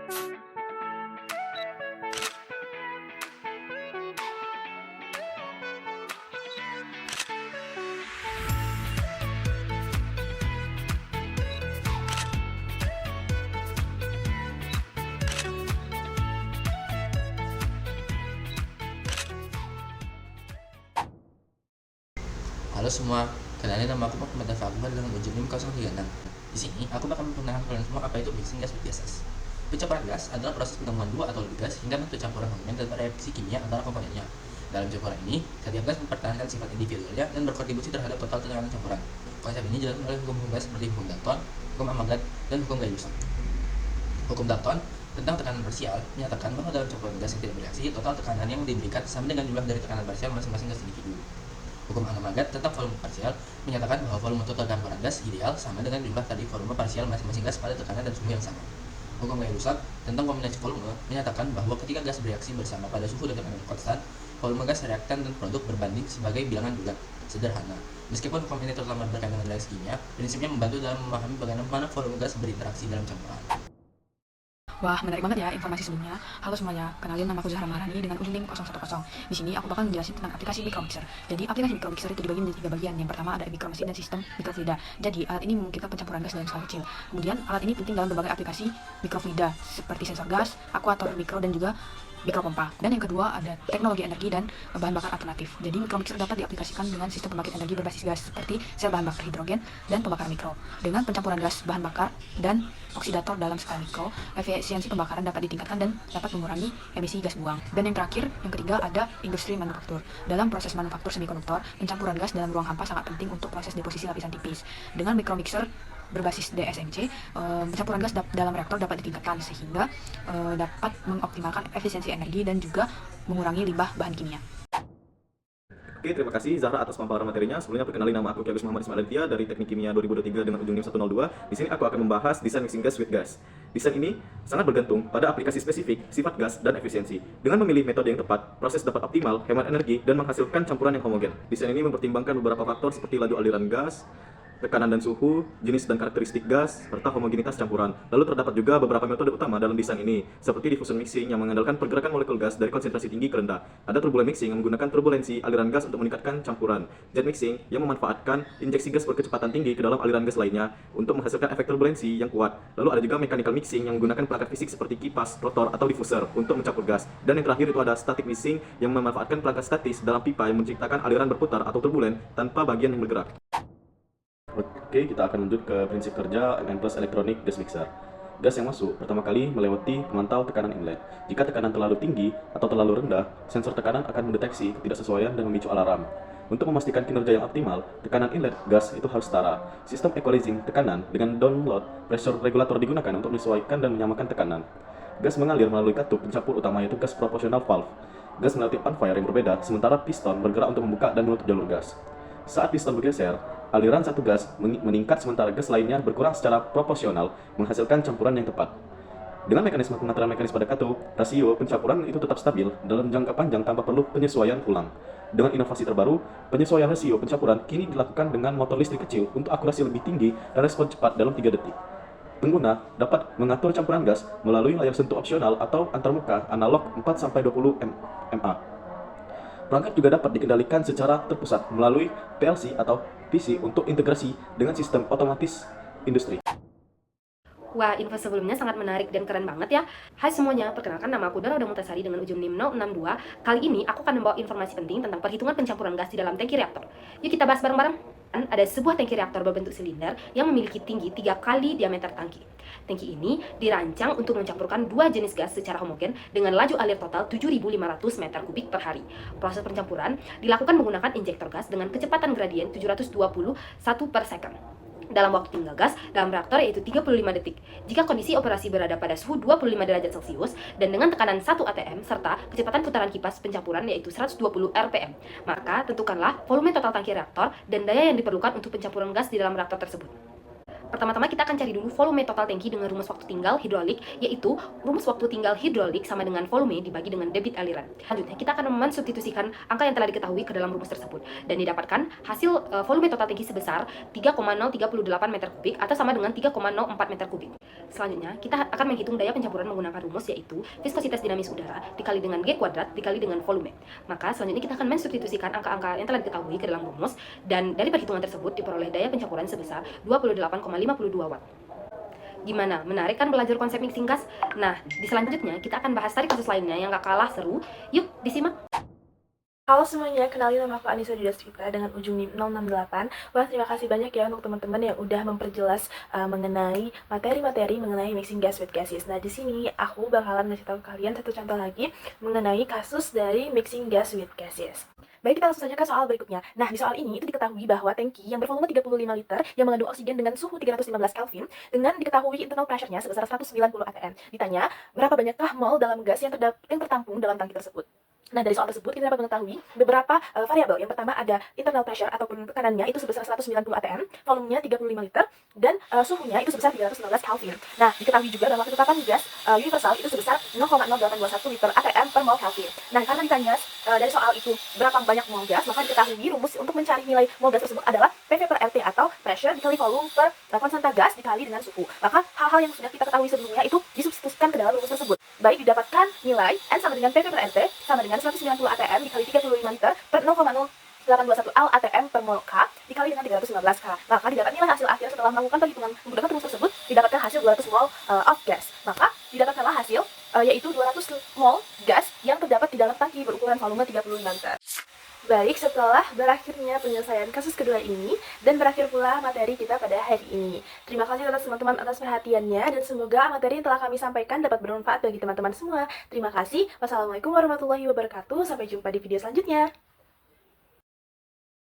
Halo semua, kenalin nama aku Muhammad Fakbar dengan ujian NIM 036. Di sini, aku bakal memperkenalkan kalian semua apa itu mixing gas with gases. Pencampuran gas adalah proses penggabungan dua atau lebih gas hingga bentuk campuran homogen dan reaksi kimia antara komponennya. Dalam campuran ini, setiap gas mempertahankan sifat individualnya dan berkontribusi terhadap total tekanan campuran. Konsep ini dijelaskan oleh hukum-hukum gas seperti hukum Dalton, hukum Avogadro, dan hukum Gay-Lussac. Hukum Dalton tentang tekanan parsial menyatakan bahwa dalam campuran gas yang tidak bereaksi, total tekanan yang diberikan sama dengan jumlah dari tekanan parsial masing-masing gas individu. Hukum Avogadro tentang volume parsial menyatakan bahwa volume total campuran gas ideal sama dengan jumlah dari volume parsial masing-masing gas pada tekanan dan suhu yang sama. Hukum Gay-Lussac tentang kombinasi volume menyatakan bahwa ketika gas bereaksi bersama pada suhu dan tekanan konstan, volume gas, reaktan, dan produk berbanding sebagai bilangan bulat sederhana. Meskipun hukum ini terutama berkaitan dengan reaksi kimia, prinsipnya membantu dalam memahami bagaimana volume gas berinteraksi dalam campuran. Wah, menarik banget ya informasi sebelumnya. Halo semuanya, kenalin nama aku Zahra Maharani dengan ujung NIM 010. Di sini aku bakal menjelasin tentang aplikasi micromixer. Jadi, aplikasi micromixer itu dibagi menjadi 3 bagian. Yang pertama ada mikromesin dan sistem mikrofluida. Jadi, alat ini memungkinkan pencampuran gas dalam skala kecil. Kemudian, alat ini penting dalam berbagai aplikasi mikrofluida seperti sensor gas, akuator mikro, dan juga mikropompa. Dan yang kedua ada teknologi energi dan bahan bakar alternatif. Jadi mikromixer dapat diaplikasikan dengan sistem pembangkit energi berbasis gas seperti sel bahan bakar hidrogen dan pembakar mikro. Dengan pencampuran gas, bahan bakar, dan oksidator dalam skala mikro, efisiensi pembakaran dapat ditingkatkan dan dapat mengurangi emisi gas buang. Dan yang terakhir, yang ketiga ada industri manufaktur. Dalam proses manufaktur semikonduktor, pencampuran gas dalam ruang hampa sangat penting untuk proses deposisi lapisan tipis. Dengan mikromixer berbasis DSMC, pencampuran gas dalam reaktor dapat ditingkatkan sehingga dapat mengoptimalkan efisiensi energi dan juga mengurangi limbah bahan kimia. Oke, terima kasih Zahra atas pemaparan materinya. Sebelumnya perkenalin nama aku Ki Agus Muhammad Ismail Aditya dari Teknik Kimia 2023 dengan ujung NIM 102. Di sini aku akan membahas desain mixing gas with gas. Desain ini sangat bergantung pada aplikasi spesifik, sifat gas, dan efisiensi. Dengan memilih metode yang tepat, proses dapat optimal, hemat energi, dan menghasilkan campuran yang homogen. Desain ini mempertimbangkan beberapa faktor seperti laju aliran gas, tekanan dan suhu, jenis dan karakteristik gas, serta homogenitas campuran. Lalu terdapat juga beberapa metode utama dalam desain ini, seperti diffusion mixing yang mengandalkan pergerakan molekul gas dari konsentrasi tinggi ke rendah. Ada turbulent mixing yang menggunakan turbulensi aliran gas untuk meningkatkan campuran. Jet mixing yang memanfaatkan injeksi gas berkecepatan tinggi ke dalam aliran gas lainnya untuk menghasilkan efek turbulensi yang kuat. Lalu ada juga mechanical mixing yang menggunakan perangkat fisik seperti kipas, rotor, atau diffuser untuk mencampur gas. Dan yang terakhir itu ada static mixing yang memanfaatkan perangkat statis dalam pipa yang menciptakan aliran berputar atau turbulen tanpa bagian yang bergerak. Oke, kita akan lanjut ke prinsip kerja MN Plus Electronic Gas Mixer. Gas yang masuk pertama kali melewati pemantau tekanan inlet. Jika tekanan terlalu tinggi atau terlalu rendah, sensor tekanan akan mendeteksi ketidaksesuaian dan memicu alarm. Untuk memastikan kinerja yang optimal, tekanan inlet gas itu harus setara. Sistem equalizing tekanan dengan download pressure regulator digunakan untuk menyesuaikan dan menyamakan tekanan. Gas mengalir melalui katup pencampur utama yaitu gas proportional valve. Gas melewati panfire yang berbeda, sementara piston bergerak untuk membuka dan menutup jalur gas. Saat piston bergeser, aliran satu gas meningkat sementara gas lainnya berkurang secara proporsional, menghasilkan campuran yang tepat. Dengan mekanisme pengaturan mekanis pada katup, rasio pencampuran itu tetap stabil dalam jangka panjang tanpa perlu penyesuaian ulang. Dengan inovasi terbaru, penyesuaian rasio pencampuran kini dilakukan dengan motor listrik kecil untuk akurasi lebih tinggi dan respon cepat dalam 3 detik. Pengguna dapat mengatur campuran gas melalui layar sentuh opsional atau antarmuka analog 4-20 mA. Perangkat juga dapat dikendalikan secara terpusat melalui PLC atau PC untuk integrasi dengan sistem otomatis industri. Wah, info sebelumnya sangat menarik dan keren banget ya. Hai semuanya, perkenalkan nama aku Dara Mutasari dengan ujung NIM 062. Kali ini aku akan membawa informasi penting tentang perhitungan pencampuran gas di dalam tangki reaktor. Yuk kita bahas bareng-bareng. Ada sebuah tangki reaktor berbentuk silinder yang memiliki tinggi 3 kali diameter tangki. Tangki ini dirancang untuk mencampurkan 2 jenis gas secara homogen dengan laju alir total 7.500 meter kubik per hari. Proses pencampuran dilakukan menggunakan injektor gas dengan kecepatan gradien 721 per second. Dalam waktu tinggal gas dalam reaktor yaitu 35 detik. Jika kondisi operasi berada pada suhu 25 derajat Celcius dan dengan tekanan 1 atm serta kecepatan putaran kipas pencampuran yaitu 120 rpm, maka tentukanlah volume total tangki reaktor dan daya yang diperlukan untuk pencampuran gas di dalam reaktor tersebut. Pertama-tama kita akan cari dulu volume total tangki dengan rumus waktu tinggal hidrolik, yaitu rumus waktu tinggal hidrolik sama dengan volume dibagi dengan debit aliran. Selanjutnya kita akan mensubstitusikan angka yang telah diketahui ke dalam rumus tersebut dan didapatkan hasil volume total tangki sebesar 3,038 meter kubik atau sama dengan 3,04 meter kubik. Selanjutnya, kita akan menghitung daya pencampuran menggunakan rumus yaitu viskositas dinamis udara dikali dengan G kuadrat dikali dengan volume. Maka selanjutnya kita akan mensubstitusikan angka-angka yang telah diketahui ke dalam rumus, dan dari perhitungan tersebut diperoleh daya pencampuran sebesar 28,52 watt. Gimana? Menarik kan belajar konsep mixing gas? Nah, di selanjutnya kita akan bahas tarik kasus lainnya yang gak kalah seru. Yuk, disimak! Halo semuanya, kenalin nama aku Anissa Didasvita dengan ujung NIM 068. Wah, terima kasih banyak ya untuk teman-teman yang udah memperjelas mengenai materi-materi mengenai mixing gas with gases. Nah, di sini aku bakalan ngasih tahu kalian satu contoh lagi mengenai kasus dari mixing gas with gases. Baik, kita langsung saja ke soal berikutnya. Nah, di soal ini itu diketahui bahwa tangki yang bervolume 35 liter yang mengandung oksigen dengan suhu 315 Kelvin dengan diketahui internal pressure-nya sebesar 190 atm. Ditanya, berapa banyakkah mol dalam gas yang tertampung dalam tangki tersebut? Nah, dari soal tersebut kita dapat mengetahui beberapa variabel. Yang pertama ada internal pressure ataupun tekanannya itu sebesar 190 atm, volumenya 35 liter, dan suhunya itu sebesar 315 Kelvin. Nah, diketahui juga bahwa ketetapan gas universal itu sebesar 0,0821 liter atm per mol Kelvin. Nah, karena ditanya dari soal itu berapa banyak mol gas, maka diketahui rumus untuk mencari nilai mol gas tersebut adalah PV per RT atau pressure dikali volume per konsentrat gas dikali dengan suhu. Maka hal-hal yang sudah kita ketahui sebelumnya itu disubstitusikan ke dalam rumus tersebut. Baik, didapatkan nilai N sama dengan PV per RT sama dengan 190 atm dikali 35 liter per 0,0821 Al atm per mol K dikali dengan 315 K. Maka didapat nilai hasil akhir setelah melakukan perhitungan menggunakan rumus tersebut, didapatkan hasil 200 mol of gas. Maka didapatkanlah hasil yaitu 200 mol gas yang terdapat di dalam tangki berukuran volume 35 liter. Baik, setelah berakhirnya penyelesaian kasus kedua ini dan berakhir pula materi kita pada hari ini. Terima kasih atas teman-teman atas perhatiannya dan semoga materi yang telah kami sampaikan dapat bermanfaat bagi teman-teman semua. Terima kasih. Wassalamualaikum warahmatullahi wabarakatuh. Sampai jumpa di video selanjutnya.